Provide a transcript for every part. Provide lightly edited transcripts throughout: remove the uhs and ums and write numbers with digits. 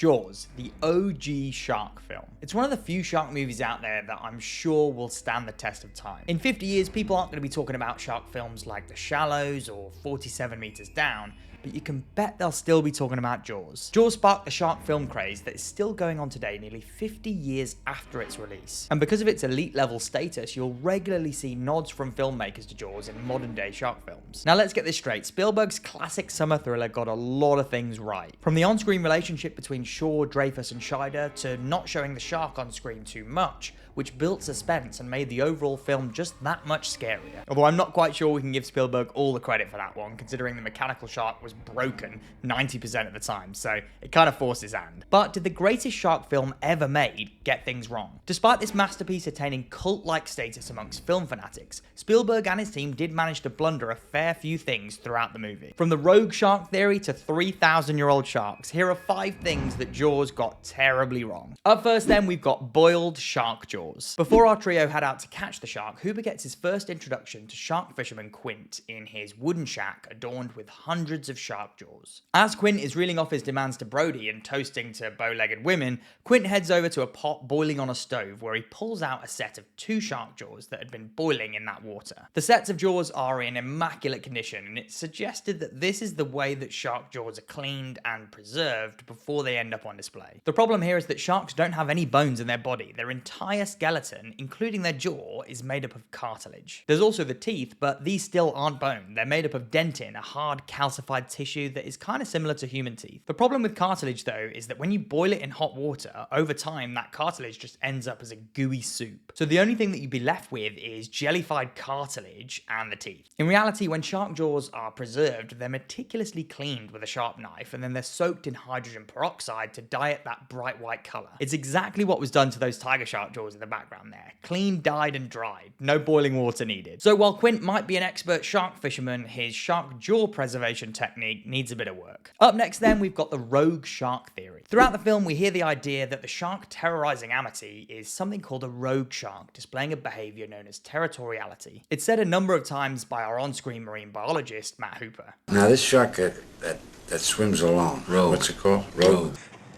Jaws, the OG shark film. It's one of the few shark movies out there that I'm sure will stand the test of time. In 50 years, people aren't going to be talking about shark films like The Shallows or 47 Meters Down, but you can bet they'll still be talking about Jaws. Jaws sparked the shark film craze that is still going on today nearly 50 years after its release. And because of its elite level status, you'll regularly see nods from filmmakers to Jaws in modern day shark films. Now let's get this straight, Spielberg's classic summer thriller got a lot of things right. From the on-screen relationship between Shaw, Dreyfuss and Scheider to not showing the shark on screen too much, which built suspense and made the overall film just that much scarier. Although I'm not quite sure we can give Spielberg all the credit for that one, considering the mechanical shark was broken 90% of the time, so it kind of forced his hand. But did the greatest shark film ever made get things wrong? Despite this masterpiece attaining cult-like status amongst film fanatics, Spielberg and his team did manage to blunder a fair few things throughout the movie. From the rogue shark theory to 3,000-year-old sharks, here are 5 things that Jaws got terribly wrong. Up first then, we've got boiled shark jaws. Before our trio head out to catch the shark, Hooper gets his first introduction to shark fisherman Quint in his wooden shack adorned with hundreds of shark jaws. As Quint is reeling off his demands to Brody and toasting to bow-legged women, Quint heads over to a pot boiling on a stove where he pulls out a set of 2 shark jaws that had been boiling in that water. The sets of jaws are in immaculate condition, and it's suggested that this is the way that shark jaws are cleaned and preserved before they end up on display. The problem here is that sharks don't have any bones in their body. Their entire skeleton, including their jaw, is made up of cartilage. There's also the teeth, but these still aren't bone. They're made up of dentin, a hard calcified tissue that is kind of similar to human teeth. The problem with cartilage though is that when you boil it in hot water, over time that cartilage just ends up as a gooey soup. So the only thing that you'd be left with is jellified cartilage and the teeth. In reality, when shark jaws are preserved, they're meticulously cleaned with a sharp knife and then they're soaked in hydrogen peroxide to dye it that bright white color. It's exactly what was done to those tiger shark jaws in the background there. Clean, dyed and dried. No boiling water needed. So while Quint might be an expert shark fisherman, his shark jaw preservation technique needs a bit of work. Up next then, we've got the rogue shark theory. Throughout the film, we hear the idea that the shark terrorizing Amity is something called a rogue shark, displaying a behavior known as territoriality. It's said a number of times by our on-screen marine biologist, Matt Hooper. Now this shark that swims alone, rogue. What's it called? Rogue.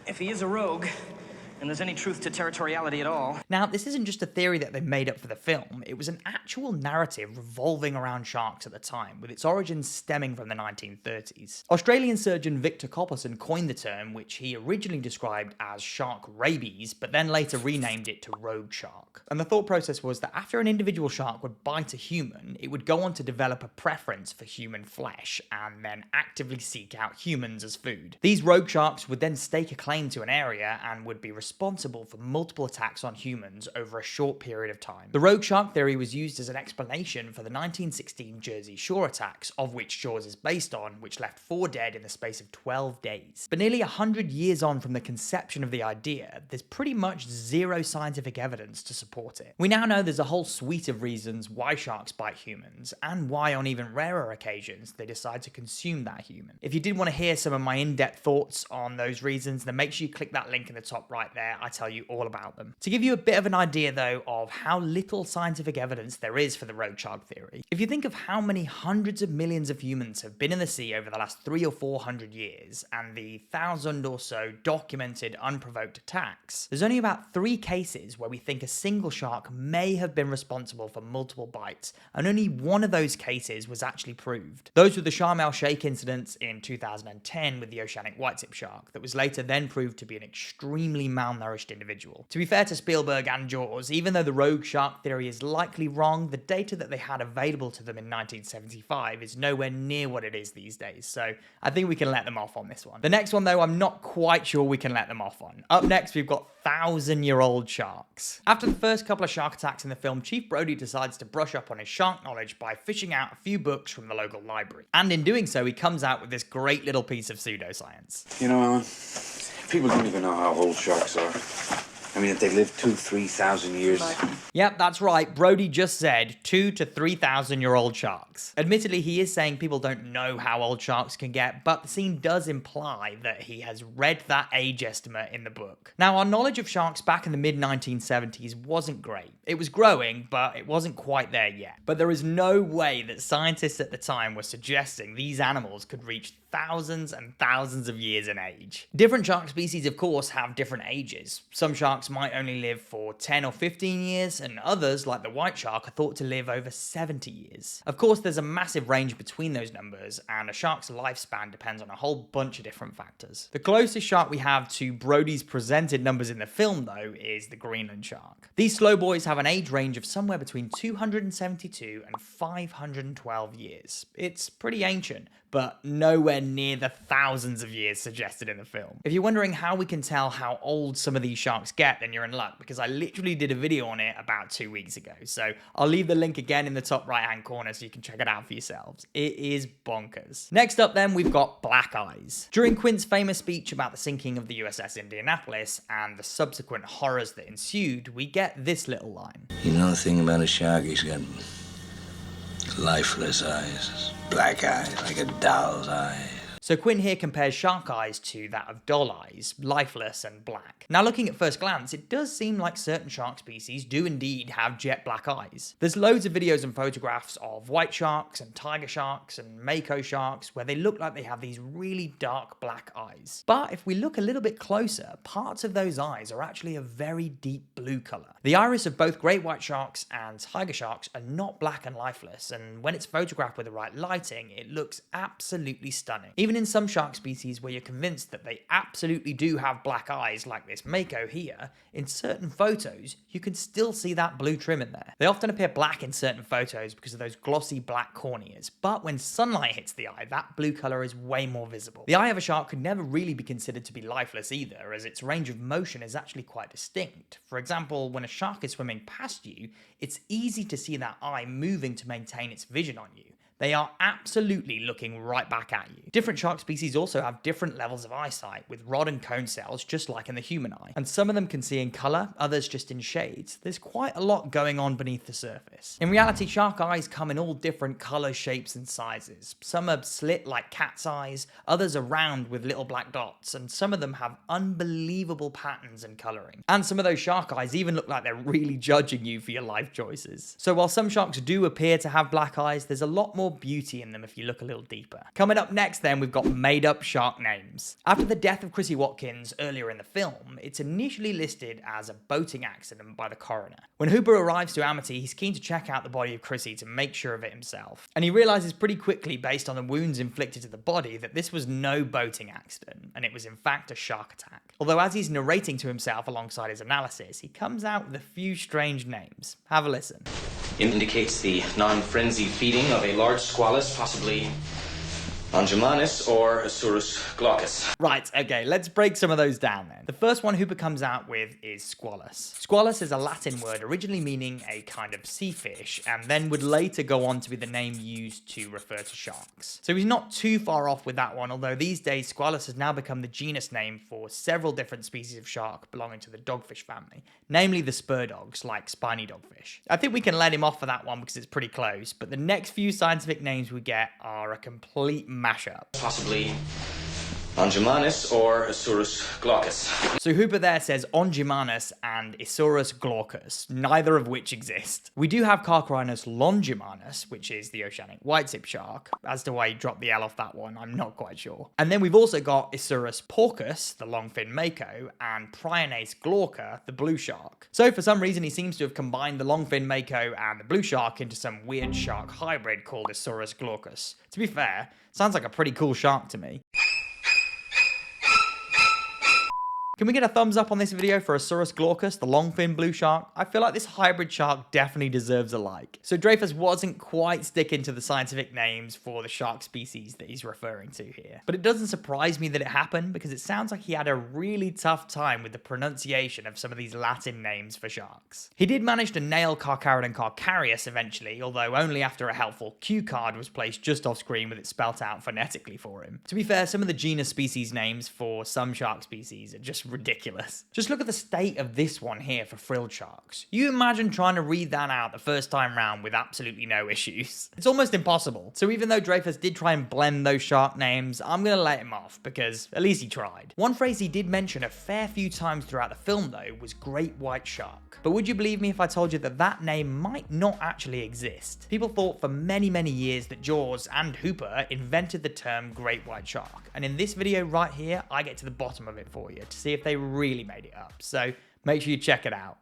If he is a rogue, and there's any truth to territoriality at all. Now, this isn't just a theory that they made up for the film, it was an actual narrative revolving around sharks at the time, with its origins stemming from the 1930s. Australian surgeon Victor Copperson coined the term, which he originally described as shark rabies, but then later renamed it to rogue shark. And the thought process was that after an individual shark would bite a human, it would go on to develop a preference for human flesh, and then actively seek out humans as food. These rogue sharks would then stake a claim to an area and would be responsible for multiple attacks on humans over a short period of time. The rogue shark theory was used as an explanation for the 1916 Jersey Shore attacks, of which Jaws is based on, which left 4 dead in the space of 12 days. But nearly 100 years on from the conception of the idea, there's pretty much zero scientific evidence to support it. We now know there's a whole suite of reasons why sharks bite humans, and why on even rarer occasions they decide to consume that human. If you did want to hear some of my in-depth thoughts on those reasons, then make sure you click that link in the top right there. I tell you all about them. To give you a bit of an idea though of how little scientific evidence there is for the rogue shark theory, if you think of how many hundreds of millions of humans have been in the sea over the last 300 or 400 years, and the 1,000 or so documented unprovoked attacks, there's only about 3 cases where we think a single shark may have been responsible for multiple bites, and only one of those cases was actually proved. Those were the Sharm el-Sheikh incidents in 2010 with the oceanic white-tip shark that was later then proved to be an extremely malnourished individual. To be fair to Spielberg and Jaws, even though the rogue shark theory is likely wrong, the data that they had available to them in 1975 is nowhere near what it is these days, so I think we can let them off on this one. The next one though, I'm not quite sure we can let them off on. Up next, we've got 1,000-year-old sharks. After the first couple of shark attacks in the film, Chief Brody decides to brush up on his shark knowledge by fishing out a few books from the local library. And in doing so, he comes out with this great little piece of pseudoscience. You know, Alan, people don't even know how old sharks are. I mean, if they live 2,000-3,000 years. Yep, that's right. Brody just said 2,000 to 3,000 year old sharks. Admittedly, he is saying people don't know how old sharks can get, but the scene does imply that he has read that age estimate in the book. Now, our knowledge of sharks back in the mid-1970s wasn't great. It was growing, but it wasn't quite there yet. But there is no way that scientists at the time were suggesting these animals could reach thousands and thousands of years in age. Different shark species, of course, have different ages. Some sharks might only live for 10 or 15 years, and others, like the white shark, are thought to live over 70 years. Of course, there's a massive range between those numbers, and a shark's lifespan depends on a whole bunch of different factors. The closest shark we have to Brody's presented numbers in the film, though, is the Greenland shark. These slow boys have an age range of somewhere between 272 and 512 years. It's pretty ancient, but nowhere near the thousands of years suggested in the film. If you're wondering how we can tell how old some of these sharks get, then you're in luck, because I literally did a video on it about 2 weeks ago. So I'll leave the link again in the top right hand corner so you can check it out for yourselves. It is bonkers. Next up then, we've got black eyes. During Quint's famous speech about the sinking of the USS Indianapolis and the subsequent horrors that ensued, we get this little line. You know the thing about a shark? He's got lifeless eyes. Black eyes, like a doll's eyes. So Quint here compares shark eyes to that of doll eyes, lifeless and black. Now looking at first glance, it does seem like certain shark species do indeed have jet black eyes. There's loads of videos and photographs of white sharks and tiger sharks and mako sharks where they look like they have these really dark black eyes. But if we look a little bit closer, parts of those eyes are actually a very deep blue color. The iris of both great white sharks and tiger sharks are not black and lifeless, and when it's photographed with the right lighting, it looks absolutely stunning. Even in some shark species where you're convinced that they absolutely do have black eyes, like this mako here, in certain photos, you can still see that blue trim in there. They often appear black in certain photos because of those glossy black corneas, but when sunlight hits the eye, that blue color is way more visible. The eye of a shark could never really be considered to be lifeless either, as its range of motion is actually quite distinct. For example, when a shark is swimming past you, it's easy to see that eye moving to maintain its vision on you. They are absolutely looking right back at you. Different shark species also have different levels of eyesight, with rod and cone cells just like in the human eye. And some of them can see in color, others just in shades. There's quite a lot going on beneath the surface. In reality, shark eyes come in all different colors, shapes, and sizes. Some are slit like cat's eyes, others are round with little black dots, and some of them have unbelievable patterns and coloring. And some of those shark eyes even look like they're really judging you for your life choices. So while some sharks do appear to have black eyes, there's a lot more beauty in them if you look a little deeper. Coming up next then, we've got made up shark names. After the death of Chrissy Watkins earlier in the film, it's initially listed as a boating accident by the coroner. When Hooper arrives to Amity, he's keen to check out the body of Chrissy to make sure of it himself. And he realizes pretty quickly, based on the wounds inflicted to the body, that this was no boating accident, and it was in fact a shark attack. Although as he's narrating to himself alongside his analysis, he comes out with a few strange names. Have a listen. Indicates the non-frenzied feeding of a large squalus, possibly Longimanus or Asurus glaucus. Right, okay, let's break some of those down then. The first one Hooper comes out with is squalus. Squalus is a Latin word originally meaning a kind of sea fish, and then would later go on to be the name used to refer to sharks. So he's not too far off with that one, although these days squalus has now become the genus name for several different species of shark belonging to the dogfish family, namely the spur dogs, like spiny dogfish. I think we can let him off for that one because it's pretty close, but the next few scientific names we get are a complete mashup. Possibly Longimanus or Asurus glaucus. So Hooper there says Ongimanus and Isurus glaucus, neither of which exist. We do have Carcharinus longimanus, which is the oceanic white-tip shark. As to why he dropped the L off that one, I'm not quite sure. And then we've also got Isurus porcus, the longfin mako, and Prionace glauca, the blue shark. So for some reason he seems to have combined the longfin mako and the blue shark into some weird shark hybrid called Isurus glaucus. To be fair, sounds like a pretty cool shark to me. Can we get a thumbs up on this video for Asurus glaucus, the longfin blue shark? I feel like this hybrid shark definitely deserves a like. So Dreyfuss wasn't quite sticking to the scientific names for the shark species that he's referring to here. But it doesn't surprise me that it happened, because it sounds like he had a really tough time with the pronunciation of some of these Latin names for sharks. He did manage to nail Carcharodon and Carcharius eventually, although only after a helpful cue card was placed just off screen with it spelt out phonetically for him. To be fair, some of the genus species names for some shark species are just It's ridiculous. Just look at the state of this one here for frilled sharks. You imagine trying to read that out the first time round with absolutely no issues. It's almost impossible. So even though Dreyfuss did try and blend those shark names, I'm gonna let him off because at least he tried. One phrase he did mention a fair few times throughout the film though was great white shark. But would you believe me if I told you that that name might not actually exist? People thought for many years that Jaws and Hooper invented the term great white shark. And in this video right here, I get to the bottom of it for you to see if they really made it up. So make sure you check it out.